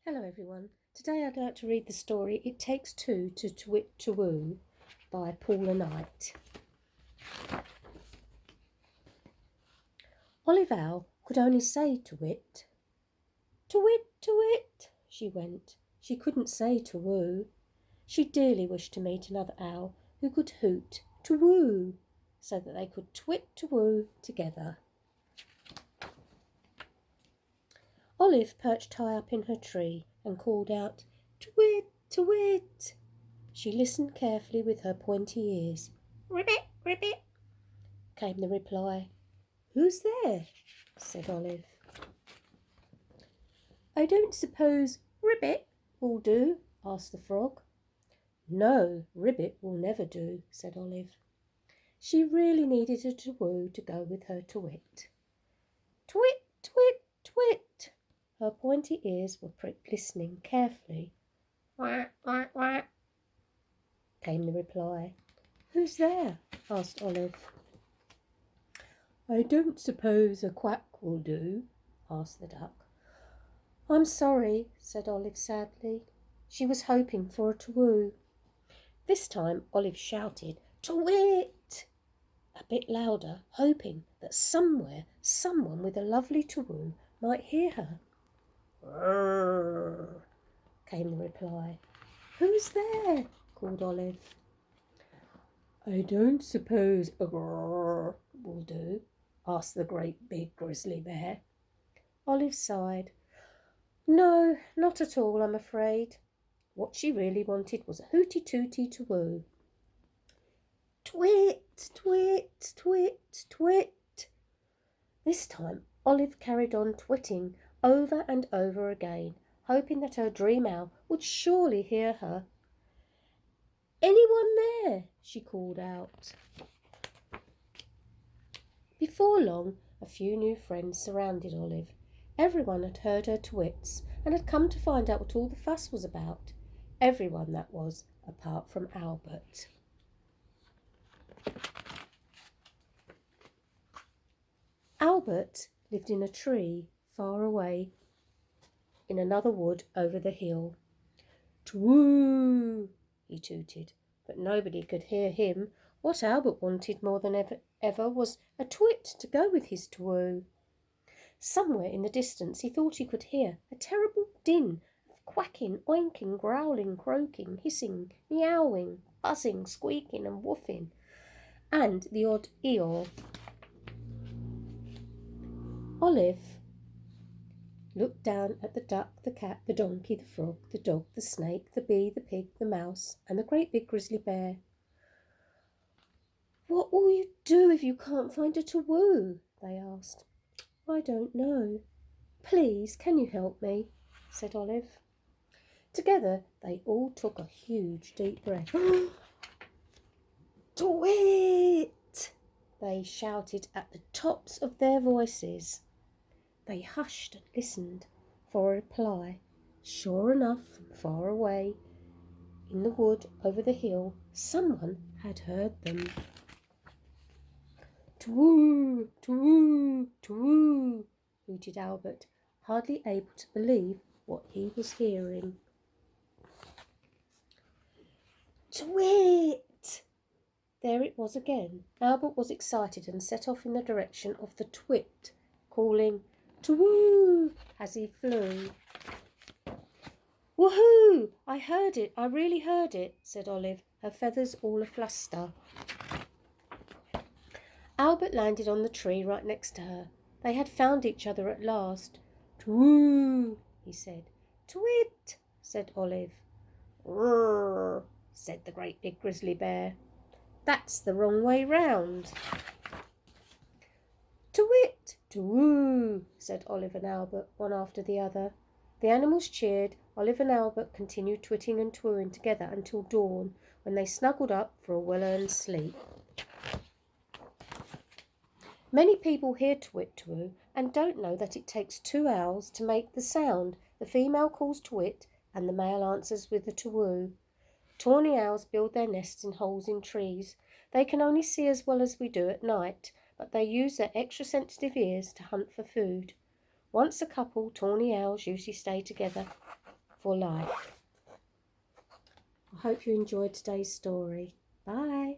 Hello everyone. Today I'd like to read the story It Takes Two to Twit Twoo by Paula Knight. Olive Owl could only say twit. Twit, twit, she went. She couldn't say twoo. She dearly wished to meet another owl who could hoot twoo so that they could twit twoo together. Olive perched high up in her tree and called out, "Twit, twit!" She listened carefully with her pointy ears. "Ribbit, ribbit," came the reply. "Who's there?" said Olive. "I don't suppose Ribbit will do?" asked the frog. "No, Ribbit will never do," said Olive. She really needed a twoo to go with her twit. Twit, twit, twit! Her pointy ears were pricked, listening carefully. "Quack, quack, quack," came the reply. "Who's there?" asked Olive. "I don't suppose a quack will do?" asked the duck. "I'm sorry," said Olive sadly. She was hoping for a twoo. This time Olive shouted, "Twit!" a bit louder, hoping that somewhere someone with a lovely twoo might hear her. "Rrrr," came the reply. "Who's there?" called Olive. "I don't suppose a grrr will do?" asked the great big grizzly bear. Olive sighed. "No, not at all, I'm afraid." What she really wanted was a hooty-tooty twoo. Twit, twit, twit, twit. This time Olive carried on twitting over and over again, hoping that her dream owl would surely hear her. "Anyone there?" she called out. Before long, a few new friends surrounded Olive. Everyone had heard her twits and had come to find out what all the fuss was about. Everyone, that was, apart from Albert. Albert lived in a tree far away in another wood over the hill. "Twoo!" he tooted, but nobody could hear him. What Albert wanted more than ever was a twit to go with his twoo. Somewhere in the distance he thought he could hear a terrible din of quacking, oinking, growling, croaking, hissing, meowing, buzzing, squeaking and woofing, and the odd eeyore. Olive looked down at the duck, the cat, the donkey, the frog, the dog, the snake, the bee, the pig, the mouse, and the great big grizzly bear. "What will you do if you can't find a twoo?" they asked. "I don't know. Please, can you help me?" said Olive. Together they all took a huge deep breath. "Twit!" they shouted at the tops of their voices. They hushed and listened for a reply. Sure enough, from far away in the wood over the hill, someone had heard them. "Twoo, twoo, twoo," hooted Albert, hardly able to believe what he was hearing. "Twit!" There it was again. Albert was excited and set off in the direction of the twit, calling "Twoo" as he flew. "Woohoo! I heard it, I really heard it," said Olive, her feathers all afluster. Albert landed on the tree right next to her. They had found each other at last. "Twoo," he said. "Twit," said Olive. "Rrrr," said the great big grizzly bear. "That's the wrong way round." "Twit, twoo," said Olive and Albert, one after the other. The animals cheered. Olive and Albert continued twitting and twooing together until dawn, when they snuggled up for a well-earned sleep. Many people hear twit twoo and don't know that it takes two owls to make the sound. The female calls twit and the male answers with a twoo. Tawny owls build their nests in holes in trees. They can only see as well as we do at night, but they use their extra sensitive ears to hunt for food. Once a couple, tawny owls usually stay together. for life. I hope you enjoyed today's story. Bye.